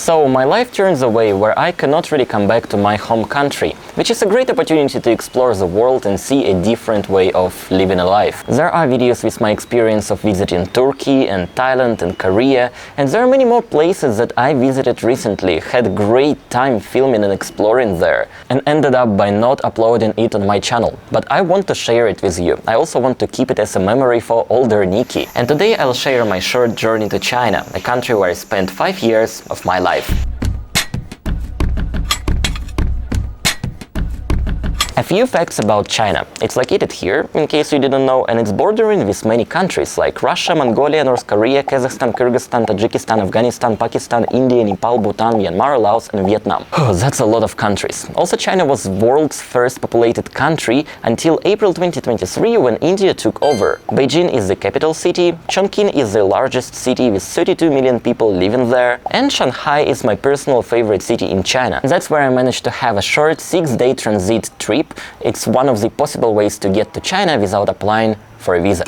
So my life turns away where I cannot really come back to my home country, which is a great opportunity to explore the world and see a different way of living a life. There are videos with my experience of visiting Turkey and Thailand and Korea, and there are many more places that I visited recently, had great time filming and exploring there, and ended up by not uploading it on my channel. But I want to share it with you. I also want to keep it as a memory for older Niki. And today I'll share my short journey to China, a country where I spent 5 years of my life. A few facts about China. It's located here, in case you didn't know, and it's bordering with many countries like Russia, Mongolia, North Korea, Kazakhstan, Kyrgyzstan, Tajikistan, Afghanistan, Pakistan, India, Nepal, Bhutan, Myanmar, Laos and Vietnam. That's a lot of countries. Also, China was world's first populated country until April 2023, when India took over. Beijing is the capital city, Chongqing is the largest city with 32 million people living there, and Shanghai is my personal favorite city in China. That's where I managed to have a short 6-day transit trip. It's one of the possible ways to get to China without applying for a visa.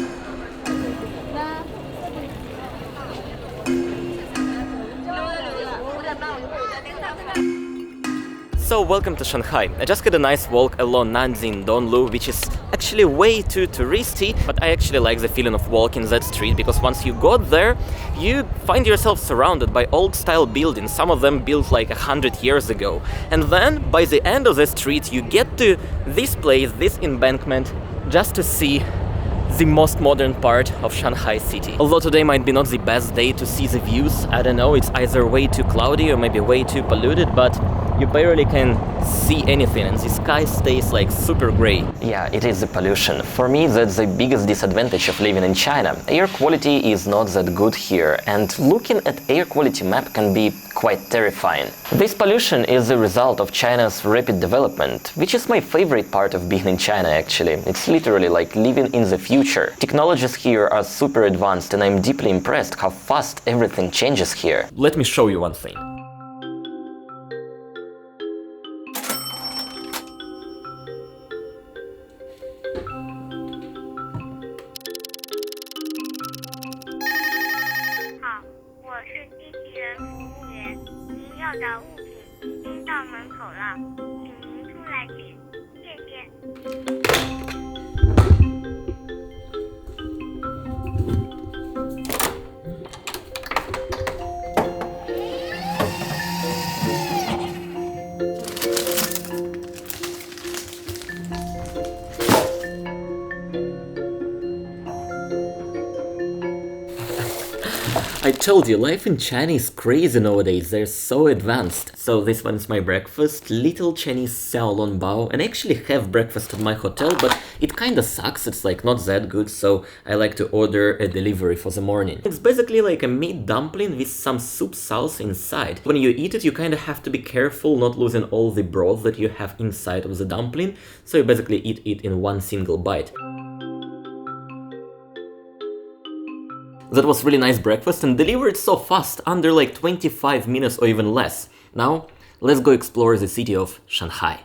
So welcome to Shanghai. I just had a nice walk along Nanjing Donglu, which is actually way too touristy, but I actually like the feeling of walking that street, because once you got there, you find yourself surrounded by old-style buildings, some of them built like 100 years ago. And then, by the end of the street, you get to this place, this embankment, just to see the most modern part of Shanghai city. Although today might be not the best day to see the views, I don't know, it's either way too cloudy or maybe way too polluted, but you barely can see anything and the sky stays like super gray. Yeah, it is the pollution. For me, that's the biggest disadvantage of living in China. Air quality is not that good here, and looking at air quality map can be quite terrifying. This pollution is the result of China's rapid development, which is my favorite part of being in China actually. It's literally like living in the future. Technologies here are super advanced and I'm deeply impressed how fast everything changes here. Let me show you one thing. I told you, life in China is crazy nowadays, they're so advanced. So this one's my breakfast, little Chinese xiaolongbao, and I actually have breakfast at my hotel, but it kinda sucks, it's like not that good, so I like to order a delivery for the morning. It's basically like a meat dumpling with some soup sauce inside. When you eat it, you kinda have to be careful not losing all the broth that you have inside of the dumpling, so you basically eat it in one single bite. That was really nice breakfast and delivered so fast, under like 25 minutes or even less. Now, let's go explore the city of Shanghai.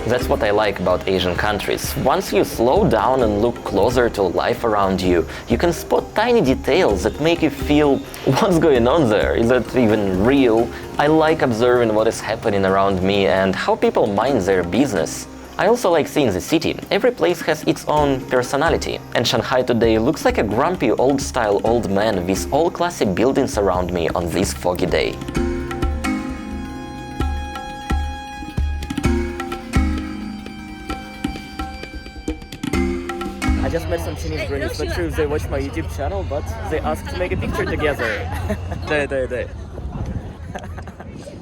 That's what I like about Asian countries. Once you slow down and look closer to life around you, you can spot tiny details that make you feel, what's going on there? Is that even real? I like observing what is happening around me and how people mind their business. I also like seeing the city. Every place has its own personality. And Shanghai today looks like a grumpy old-style old man with all classic buildings around me on this foggy day. I just met some Chinese grannies, not sure if they watch my YouTube channel, but they asked to make a picture together. 对对对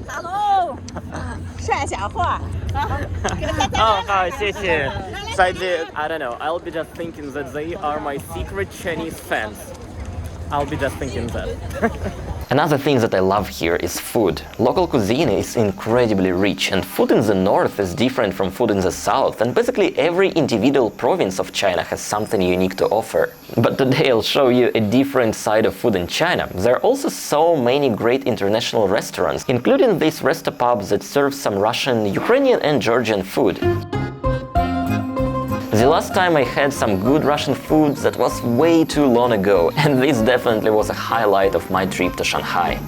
Hello， 帅小伙。Oh, hi, 谢谢. So I don't know, I'll be just thinking that they are my secret Chinese fans. I'll be just thinking that. Another thing that I love here is food. Local cuisine is incredibly rich, and food in the north is different from food in the south, and basically every individual province of China has something unique to offer. But today I'll show you a different side of food in China. There are also so many great international restaurants, including this restopub that serves some Russian, Ukrainian and Georgian food. The last time I had some good Russian food, that was way too long ago, and this definitely was a highlight of my trip to Shanghai.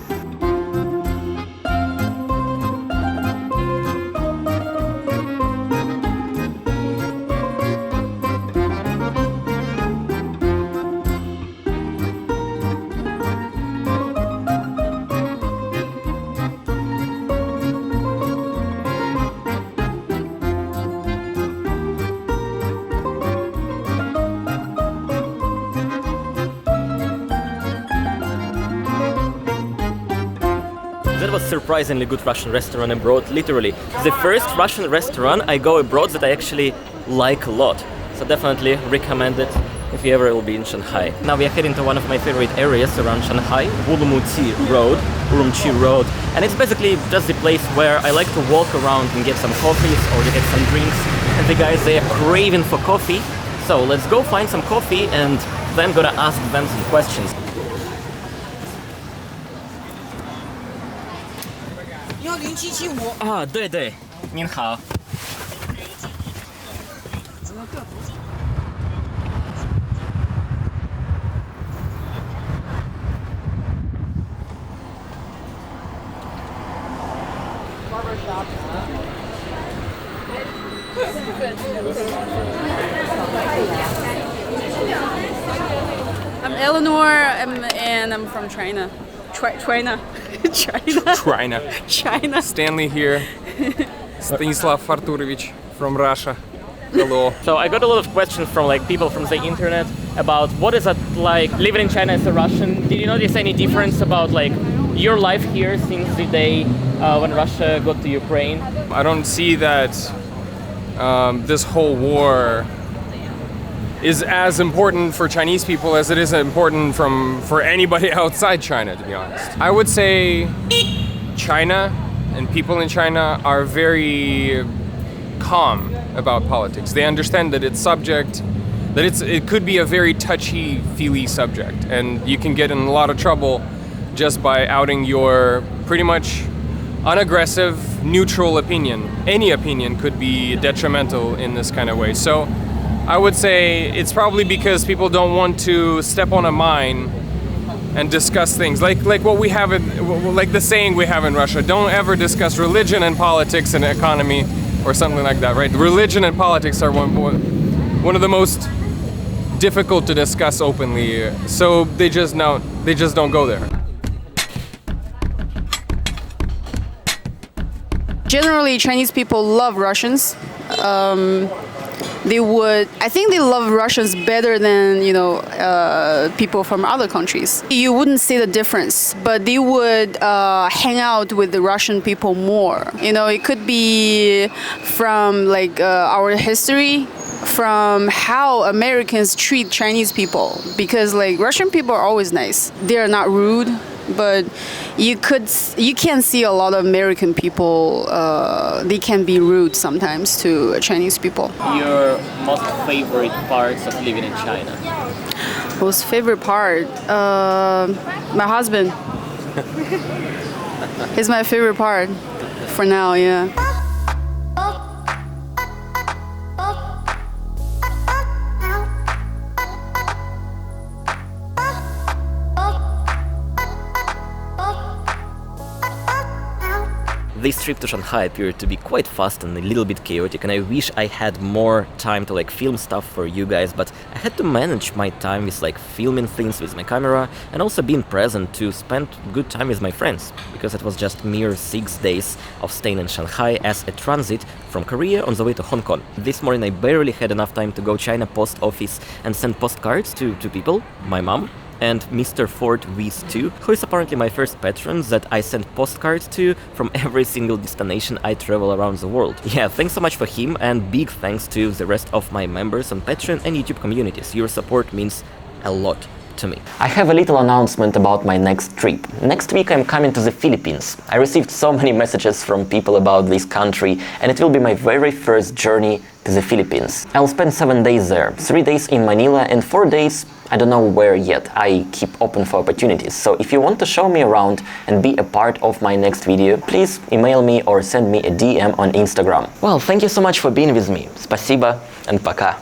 That was surprisingly good Russian restaurant abroad, literally. The first Russian restaurant I go abroad that I actually like a lot. So definitely recommend it if you ever will be in Shanghai. Now we are heading to one of my favorite areas around Shanghai, Urumqi Road. And it's basically just the place where I like to walk around and get some coffees or to get some drinks. And the guys, they are craving for coffee. So let's go find some coffee and then gonna ask them some questions. 10775啊，对对，您好。I'm Eleanore, and I'm from China. China. Stanley here. Stanislav Arturovich from Russia. Hello. So I got a lot of questions from like people from the internet about what is it like living in China as a Russian. Did you notice any difference about like your life here since the day when Russia got to Ukraine? I don't see that this whole war is as important for Chinese people as it is important for anybody outside China, to be honest. I would say China and people in China are very calm about politics. They understand that it could be a very touchy-feely subject, and you can get in a lot of trouble just by outing your pretty much unaggressive, neutral opinion. Any opinion could be detrimental in this kind of way. So I would say it's probably because people don't want to step on a mine and discuss things like what we have like the saying we have in Russia: don't ever discuss religion and politics and economy, or something like that, right? Religion and politics are one of the most difficult to discuss openly. So they just don't go there. Generally, Chinese people love Russians. I think they love Russians better than, people from other countries. You wouldn't see the difference, but they would hang out with the Russian people more. It could be from like our history, from how Americans treat Chinese people, because like Russian people are always nice. They're not rude, but you can see a lot of American people, they can be rude sometimes to Chinese people. Your most favorite parts of living in China? Most favorite part? My husband. He's my favorite part for now, yeah. This trip to Shanghai appeared to be quite fast and a little bit chaotic, and I wish I had more time to like film stuff for you guys, but I had to manage my time with like filming things with my camera and also being present to spend good time with my friends, because it was just mere 6 days of staying in Shanghai as a transit from Korea on the way to Hong Kong. This morning I barely had enough time to go China post office and send postcards to people, my mom, and Mr. Ford Wies2, who is apparently my first patron that I send postcards to from every single destination I travel around the world. Yeah, thanks so much for him, and big thanks to the rest of my members on Patreon and YouTube communities. Your support means a lot to me. I have a little announcement about my next trip. Next week I'm coming to the Philippines. I received so many messages from people about this country, and it will be my very first journey to the Philippines. I'll spend 7 days there, 3 days in Manila and 4 days I don't know where yet. I keep open for opportunities. So if you want to show me around and be a part of my next video, please email me or send me a DM on Instagram. Well, thank you so much for being with me. Спасибо and пока.